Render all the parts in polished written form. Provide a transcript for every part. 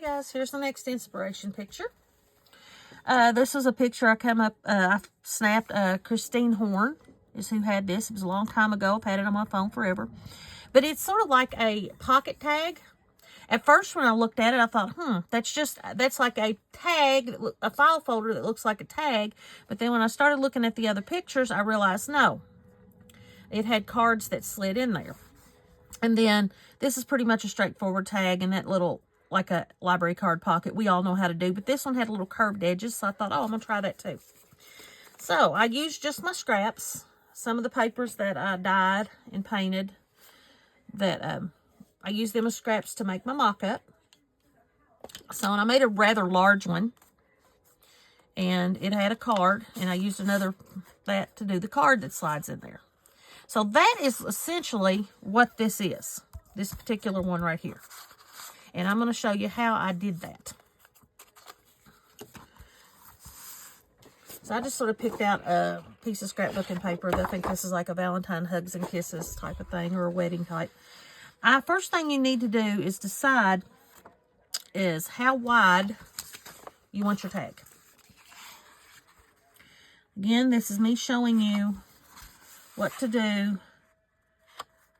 Okay guys, here's the next inspiration picture. This was a picture I snapped. Christine Horn is who had this. It was a long time ago. I've had it on my phone forever. But it's sort of like a pocket tag. At first when I looked at it, I thought, that's like a tag, a file folder that looks like a tag. But then when I started looking at the other pictures, I realized, no, it had cards that slid in there. And then this is pretty much a straightforward tag, and that little, like a library card pocket, we all know how to do. But this one had little curved edges, so I thought, oh, I'm going to try that too. So I used just my scraps, some of the papers that I dyed and painted, that I used them as scraps to make my mock-up. So, and I made a rather large one, and it had a card, and I used another that to do the card that slides in there. So that is essentially what this is, this particular one right here. And I'm going to show you how I did that. So I just sort of picked out a piece of scrapbooking paper. I think this is like a Valentine hugs and kisses type of thing, or a wedding type. First thing you need to do is decide is how wide you want your tag. Again, this is me showing you what to do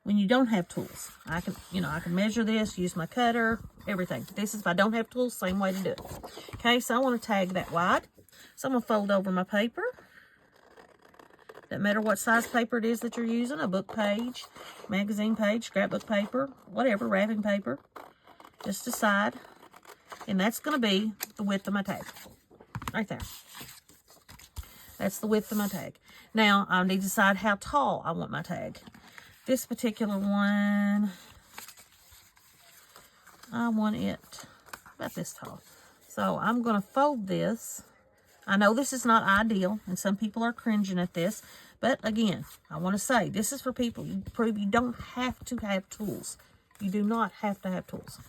when you don't have tools. I can measure this, use my cutter, everything. This is if I don't have tools, same way to do it. Okay, so I want to tag that wide. So I'm going to fold over my paper. Doesn't matter what size paper it is that you're using, a book page, magazine page, scrapbook paper, whatever, wrapping paper. Just decide. And that's going to be the width of my tag. Right there. That's the width of my tag. Now, I need to decide how tall I want my tag. This particular one, I want it about this tall. So I'm going to fold this. I know this is not ideal, and some people are cringing at this. But again, I want to say, this is for people you prove you don't have to have tools. You do not have to have tools.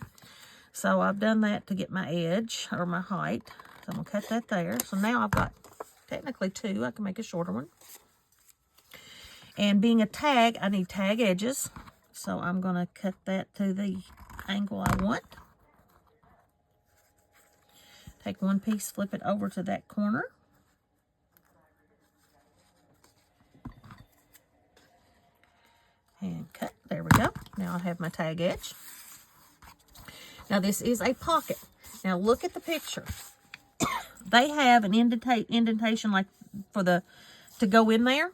So I've done that to get my edge, or my height. So I'm going to cut that there. So now I've got technically two. I can make a shorter one. And being a tag, I need tag edges. So I'm going to cut that to the angle I want. Take one piece, flip it over to that corner. And cut. There we go. Now I have my tag edge. Now this is a pocket. Now look at the picture. They have an indentation like to go in there.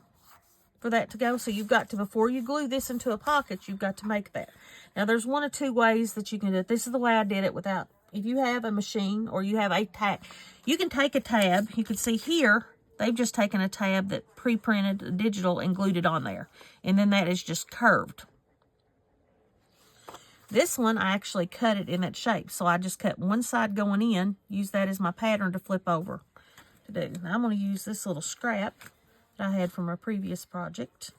For that to go. So you've got to, before you glue this into a pocket, you've got to make that. Now there's one or two ways that you can do it. This is the way I did it without, if you have a machine or you have a tab, you can take a tab. You can see here, they've just taken a tab that pre-printed digital and glued it on there. And then that is just curved. This one, I actually cut it in that shape. So I just cut one side going in, use that as my pattern to flip over to do. Now I'm going to use this little scrap I had from a previous project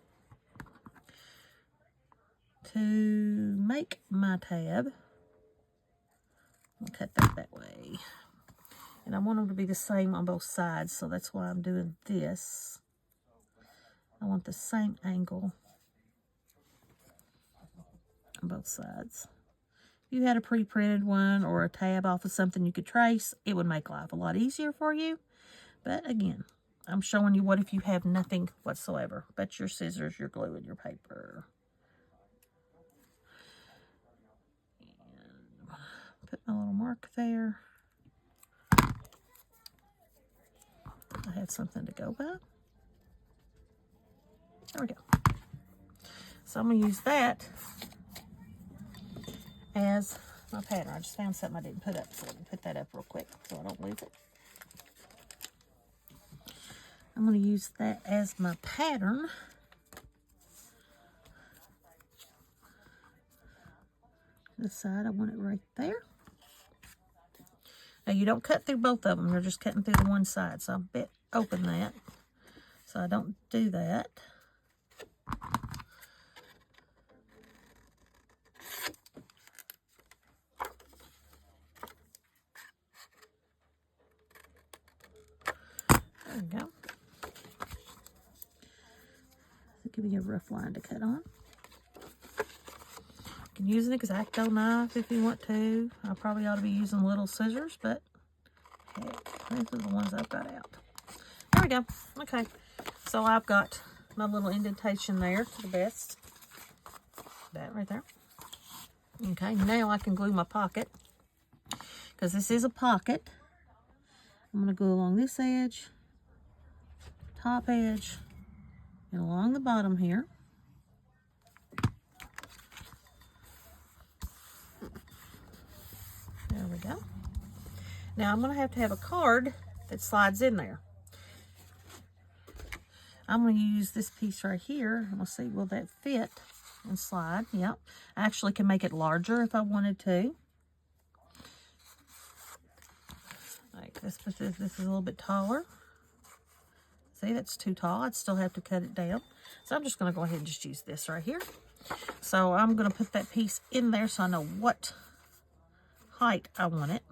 to make my tab. I'll cut that way. And I want them to be the same on both sides, so that's why I'm doing this. I want the same angle on both sides. If you had a pre-printed one or a tab off of something you could trace, it would make life a lot easier for you. But again, I'm showing you what if you have nothing whatsoever but your scissors, your glue, and your paper. And put my little mark there. I have something to go by. There we go. So I'm going to use that as my pattern. I just found something I didn't put up, so let me put that up real quick so I don't lose it. I'm going to use that as my pattern. This side, I want it right there. Now, you don't cut through both of them. You're just cutting through the one side. So I'll open that so I don't do that. There we go. Give me a rough line to cut on. can use an X-Acto knife if you want to. I probably ought to be using little scissors, but heck, these are the ones I've got out. There we go. Okay, so I've got my little indentation there to the best. That right there. Okay, now I can glue my pocket, because this is a pocket. I'm going to go along this edge, top edge, and along the bottom here. There we go. Now I'm going to have a card that slides in there. I'm going to use this piece right here. I'm going to see, will that fit and slide? Yep. I actually can make it larger if I wanted to. Like this is a little bit taller. See, that's too tall. I'd still have to cut it down. So I'm just going to go ahead and just use this right here. So I'm going to put that piece in there so I know what height I want it.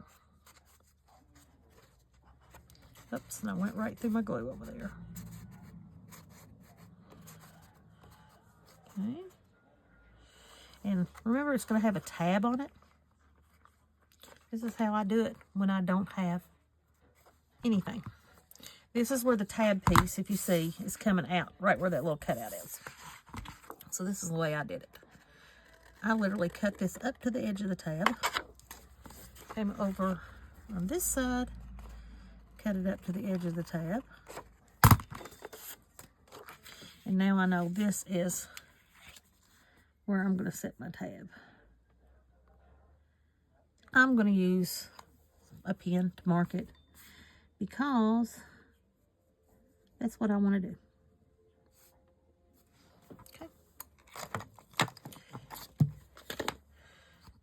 Oops, and I went right through my glue over there. Okay. And remember, it's going to have a tab on it. This is how I do it when I don't have anything. This is where the tab piece, if you see, is coming out, right where that little cutout is. So this is the way I did it. I literally cut this up to the edge of the tab, came over on this side, cut it up to the edge of the tab. And now I know this is where I'm going to set my tab. I'm going to use a pen to mark it because that's what I want to do. Okay.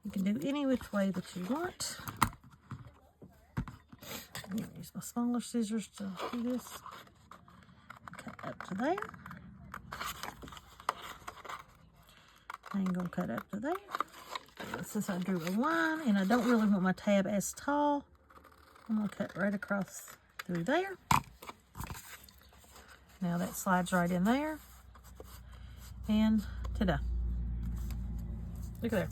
You can do any which way that you want. I'm going to use my smaller scissors to do this. Cut up to there. I'm going to cut up to there. Since I drew a line and I don't really want my tab as tall, I'm going to cut right across through there. Now that slides right in there. And ta-da. Look at there.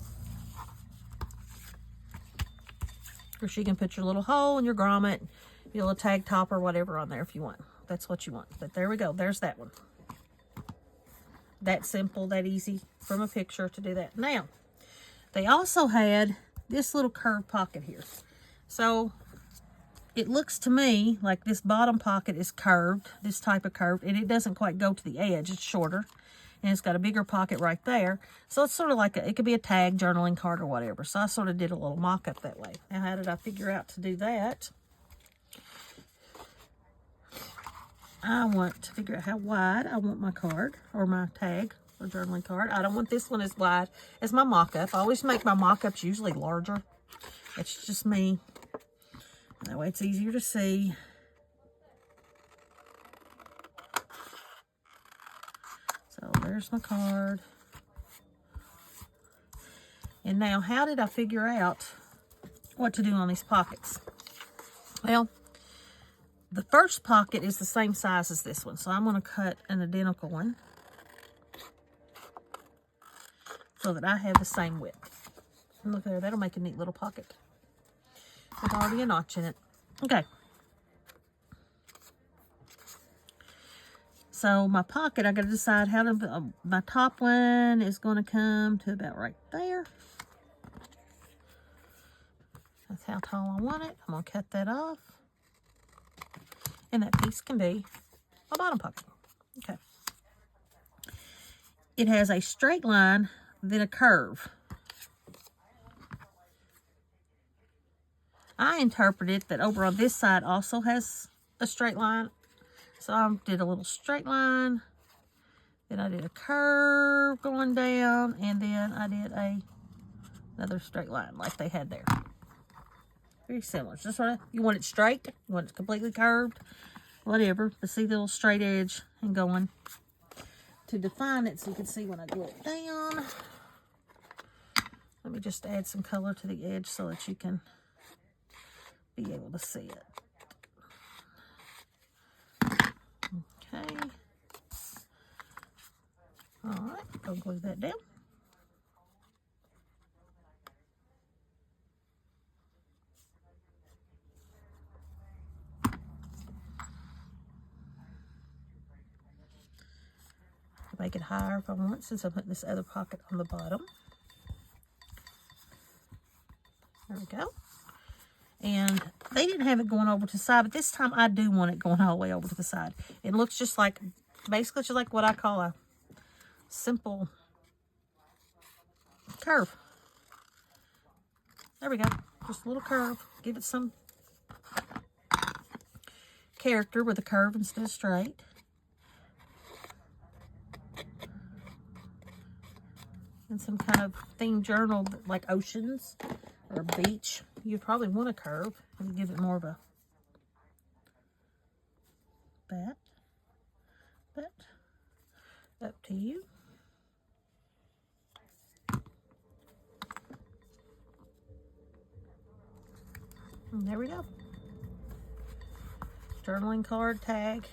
Of course, you can put your little hole and your grommet, your little tag top or whatever on there if you want. That's what you want. But there we go. There's that one. That simple, that easy from a picture to do that. Now, they also had this little curved pocket here. So it looks to me like this bottom pocket is curved, this type of curved, and it doesn't quite go to the edge. It's shorter, and it's got a bigger pocket right there. So it's sort of like, it could be a tag, journaling card, or whatever. So I sort of did a little mock-up that way. Now, how did I figure out to do that? I want to figure out how wide I want my card, or my tag, or journaling card. I don't want this one as wide as my mock-up. I always make my mock-ups usually larger. It's just me. That way it's easier to see. So there's my card. And now, how did I figure out what to do on these pockets? Well, the first pocket is the same size as this one, so I'm going to cut an identical one so that I have the same width. And look there, that'll make a neat little pocket with already a notch in it. Okay. So my pocket, I got to decide how to, my top one is going to come to about right there. That's how tall I want it. I'm going to cut that off. And that piece can be a bottom pocket. Okay. It has a straight line, then a curve. I interpreted that over on this side also has a straight line. So I did a little straight line. Then I did a curve going down. And then I did another straight line like they had there. Very similar. Just sort of, you want it straight, you want it completely curved, whatever. But see the little straight edge and going to define it so you can see when I glue it down. Let me just add some color to the edge so that you can be able to see it. Okay. All right, go glue that down. make it higher if I want, since I'm putting this other pocket on the bottom. There we go. And they didn't have it going over to the side, but this time I do want it going all the way over to the side. It looks just like, basically just like what I call a simple curve. There we go. Just a little curve. Give it some character with a curve instead of straight. And some kind of themed journal like oceans or beach. You probably want a curve and give it more of a bat. But up to you. And there we go. Journaling card, tag.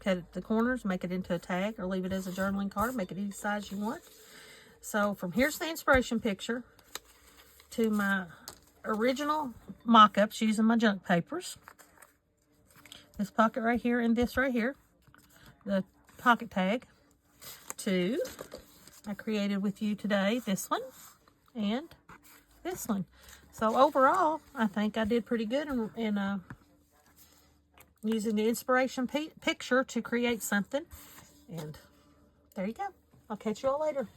Cut it the corners, make it into a tag, or leave it as a journaling card. Make it any size you want. So from here's the inspiration picture to my original mock-ups using my junk papers. This pocket right here and this right here. The pocket tag. To I created with you today this one and this one. So overall, I think I did pretty good in using the inspiration picture to create something. And there you go. I'll catch you all later.